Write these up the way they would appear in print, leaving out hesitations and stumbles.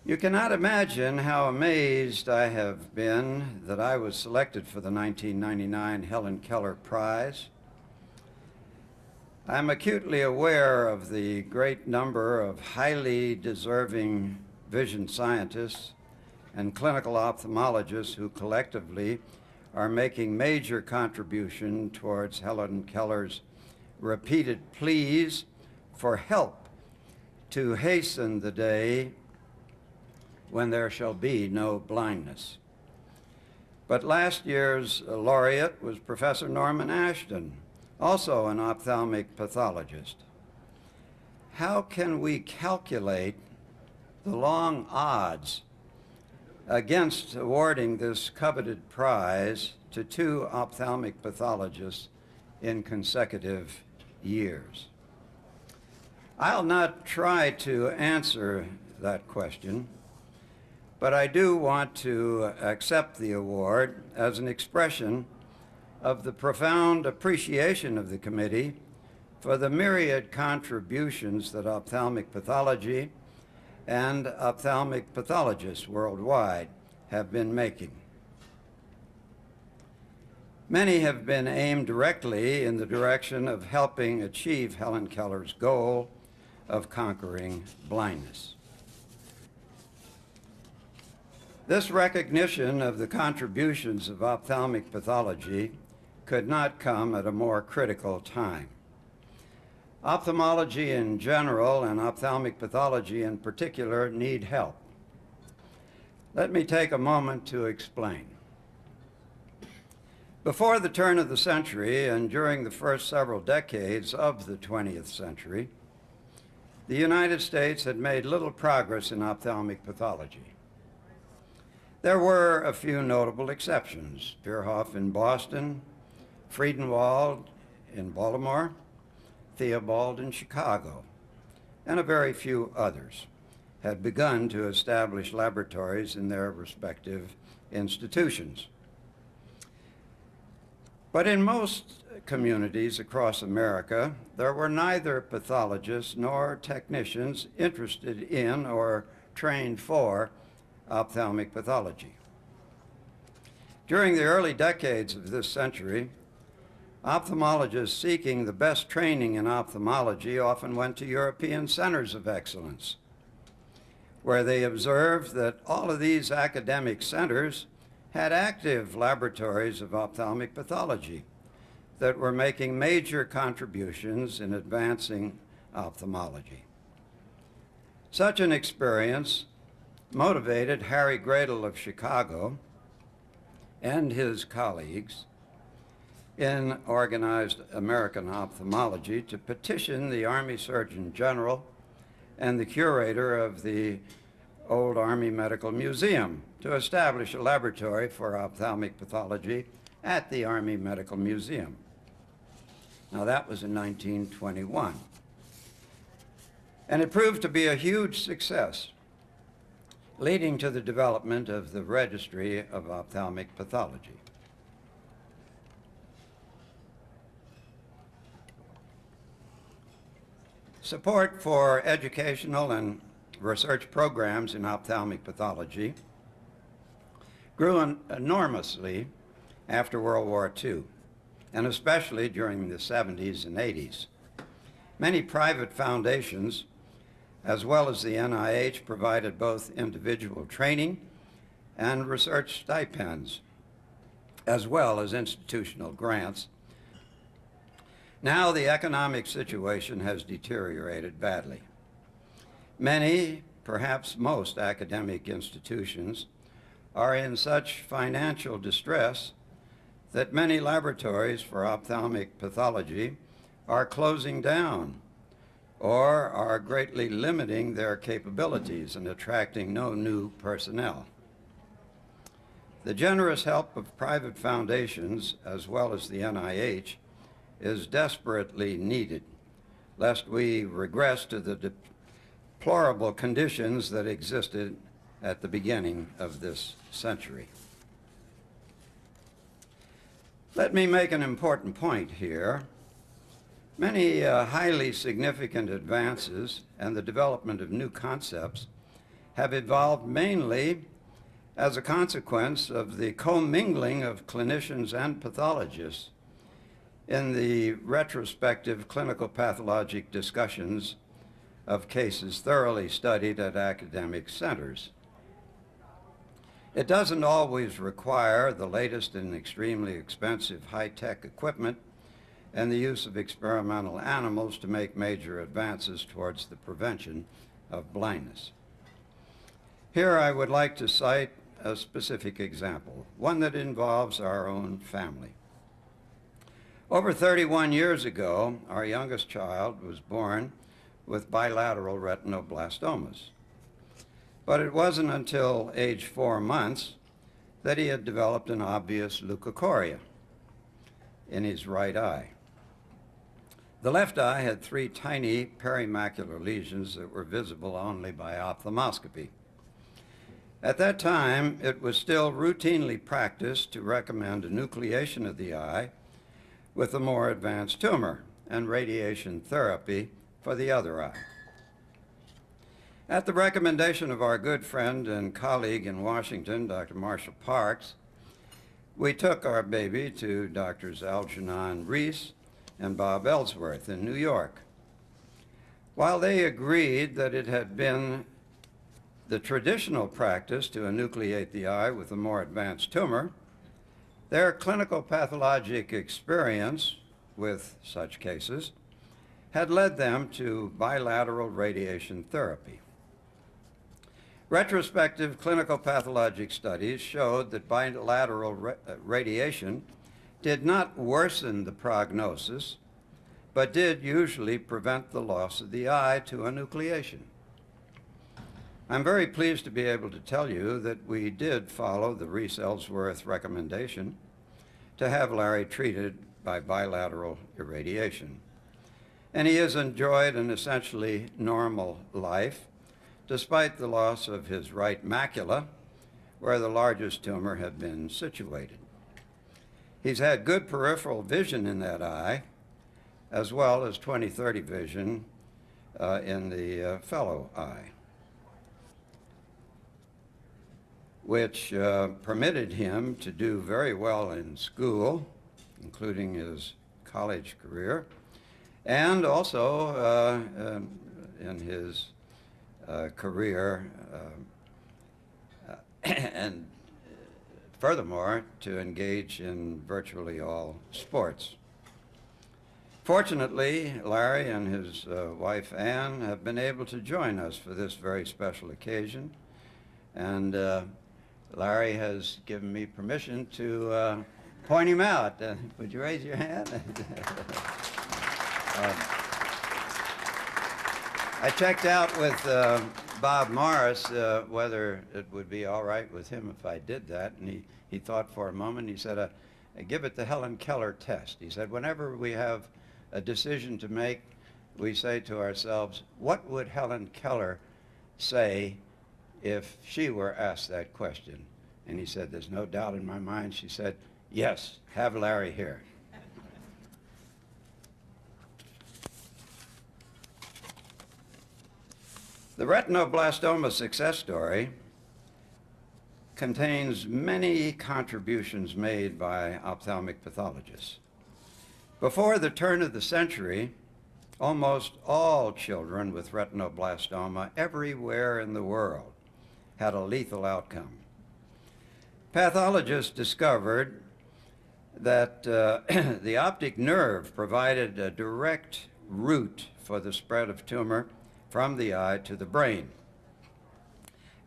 You cannot imagine how amazed I have been that I was selected for the 1999 Helen Keller Prize. I'm acutely aware of the great number of highly deserving vision scientists and clinical ophthalmologists who collectively are making major contribution towards Helen Keller's repeated pleas for help to hasten the day when there shall be no blindness. But last year's laureate was Professor Norman Ashton, also an ophthalmic pathologist. How can we calculate the long odds against awarding this coveted prize to two ophthalmic pathologists in consecutive years? I'll not try to answer that question, but I do want to accept the award as an expression of the profound appreciation of the committee for the myriad contributions that ophthalmic pathology and ophthalmic pathologists worldwide have been making. Many have been aimed directly in the direction of helping achieve Helen Keller's goal of conquering blindness. This recognition of the contributions of ophthalmic pathology could not come at a more critical time. Ophthalmology in general and ophthalmic pathology in particular need help. Let me take a moment to explain. Before the turn of the century and during the first several decades of the 20th century, the United States had made little progress in ophthalmic pathology. There were a few notable exceptions: Pierhoff in Boston, Friedenwald in Baltimore, Theobald in Chicago, and a very few others had begun to establish laboratories in their respective institutions. But in most communities across America, there were neither pathologists nor technicians interested in or trained for ophthalmic pathology. During the early decades of this century, ophthalmologists seeking the best training in ophthalmology often went to European centers of excellence, where they observed that all of these academic centers had active laboratories of ophthalmic pathology that were making major contributions in advancing ophthalmology. Such an experience motivated Harry Gradle of Chicago and his colleagues in organized American ophthalmology to petition the Army Surgeon General and the curator of the old Army Medical Museum to establish a laboratory for ophthalmic pathology at the Army Medical Museum. Now that was in 1921. And it proved to be a huge success, leading to the development of the Registry of Ophthalmic Pathology. Support for educational and research programs in ophthalmic pathology grew enormously after World War II, and especially during the 70s and 80s. Many private foundations, as well as the NIH, provided both individual training and research stipends, as well as institutional grants. Now the economic situation has deteriorated badly. Many, perhaps most academic institutions are in such financial distress that many laboratories for ophthalmic pathology are closing down or are greatly limiting their capabilities and attracting no new personnel. The generous help of private foundations, as well as the NIH, is desperately needed, lest we regress to the deplorable conditions that existed at the beginning of this century. Let me make an important point here. Many highly significant advances and the development of new concepts have evolved mainly as a consequence of the commingling of clinicians and pathologists in the retrospective clinical pathologic discussions of cases thoroughly studied at academic centers. It doesn't always require the latest and extremely expensive high-tech equipment and the use of experimental animals to make major advances towards the prevention of blindness. Here I would like to cite a specific example, one that involves our own family. Over 31 years ago, our youngest child was born with bilateral retinoblastomas. But it wasn't until age 4 months that he had developed an obvious leukocoria in his right eye. The left eye had 3 tiny perimacular lesions that were visible only by ophthalmoscopy. At that time, it was still routinely practiced to recommend enucleation of the eye with a more advanced tumor and radiation therapy for the other eye. At the recommendation of our good friend and colleague in Washington, Dr. Marshall Parks, we took our baby to Drs. Algernon Reese and Bob Ellsworth in New York. While they agreed that it had been the traditional practice to enucleate the eye with a more advanced tumor, their clinical pathologic experience with such cases had led them to bilateral radiation therapy. Retrospective clinical pathologic studies showed that bilateral radiation did not worsen the prognosis, but did usually prevent the loss of the eye to enucleation. I'm very pleased to be able to tell you that we did follow the Reese-Ellsworth recommendation to have Larry treated by bilateral irradiation. And he has enjoyed an essentially normal life, despite the loss of his right macula, where the largest tumor had been situated. He's had good peripheral vision in that eye, as well as 20/30 vision in the fellow eye, which permitted him to do very well in school, including his college career, and also in his career, and furthermore, to engage in virtually all sports. Fortunately, Larry and his wife Ann have been able to join us for this very special occasion, and Larry has given me permission to point him out. Would you raise your hand? I checked out with Bob Morris whether it would be all right with him if I did that, and he thought for a moment. He said, give it the Helen Keller test. He said, whenever we have a decision to make, we say to ourselves, what would Helen Keller say if she were asked that question? And he said, there's no doubt in my mind. She said, yes, have Larry here. The retinoblastoma success story contains many contributions made by ophthalmic pathologists. Before the turn of the century, almost all children with retinoblastoma everywhere in the world had a lethal outcome. Pathologists discovered that the optic nerve provided a direct route for the spread of tumor from the eye to the brain,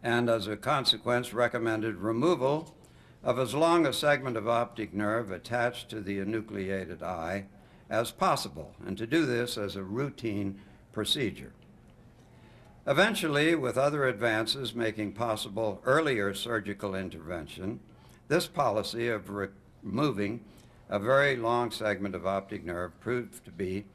and as a consequence recommended removal of as long a segment of optic nerve attached to the enucleated eye as possible, and to do this as a routine procedure. Eventually, with other advances making possible earlier surgical intervention, this policy of removing a very long segment of optic nerve proved to be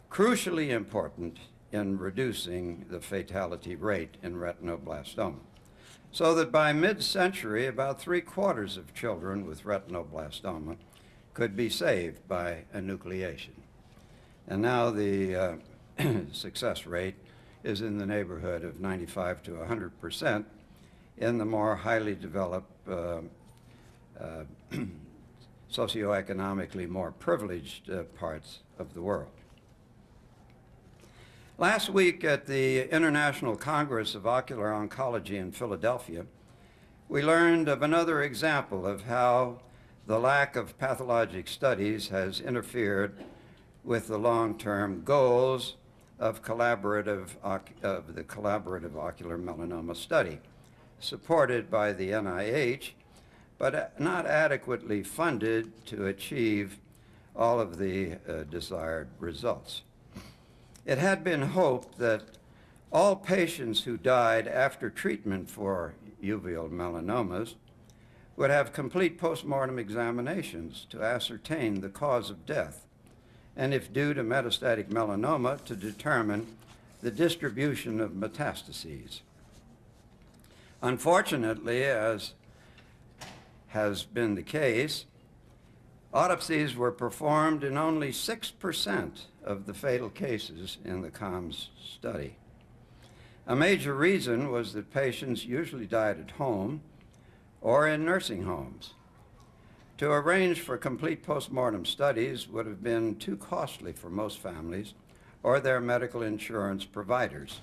crucially important in reducing the fatality rate in retinoblastoma, so that by mid-century, about 3/4 of children with retinoblastoma could be saved by enucleation. And now the success rate is in the neighborhood of 95 to 100% in the more highly developed, socioeconomically more privileged parts of the world. Last week at the International Congress of Ocular Oncology in Philadelphia, we learned of another example of how the lack of pathologic studies has interfered with the long-term goals of the collaborative ocular melanoma study, supported by the NIH, but not adequately funded to achieve all of the desired results. It had been hoped that all patients who died after treatment for uveal melanomas would have complete postmortem examinations to ascertain the cause of death, and if due to metastatic melanoma, to determine the distribution of metastases. Unfortunately, as has been the case, autopsies were performed in only 6% of the fatal cases in the COMS study. A major reason was that patients usually died at home or in nursing homes. To arrange for complete postmortem studies would have been too costly for most families or their medical insurance providers.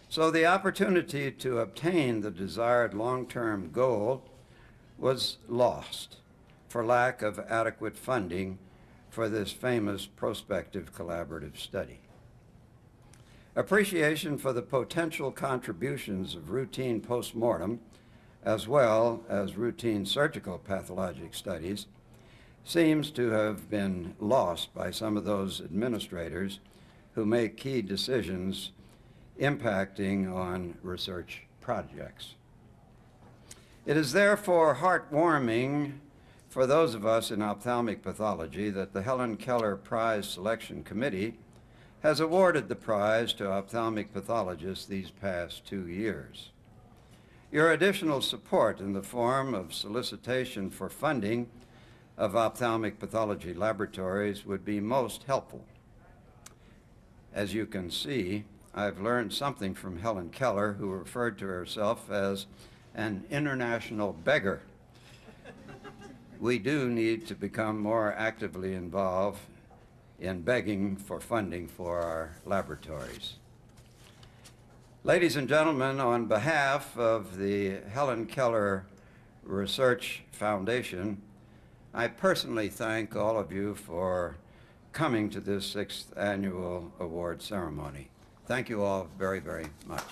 So the opportunity to obtain the desired long-term goal was lost for lack of adequate funding for this famous prospective collaborative study. Appreciation for the potential contributions of routine postmortem, as well as routine surgical pathologic studies, seems to have been lost by some of those administrators who make key decisions impacting on research projects. It is therefore heartwarming for those of us in ophthalmic pathology that the Helen Keller Prize Selection Committee has awarded the prize to ophthalmic pathologists these past 2 years. Your additional support in the form of solicitation for funding of ophthalmic pathology laboratories would be most helpful. As you can see, I've learned something from Helen Keller, who referred to herself as an international beggar. We do need to become more actively involved in begging for funding for our laboratories. Ladies and gentlemen, on behalf of the Helen Keller Research Foundation, I personally thank all of you for coming to this 6th annual award ceremony. Thank you all very, very much.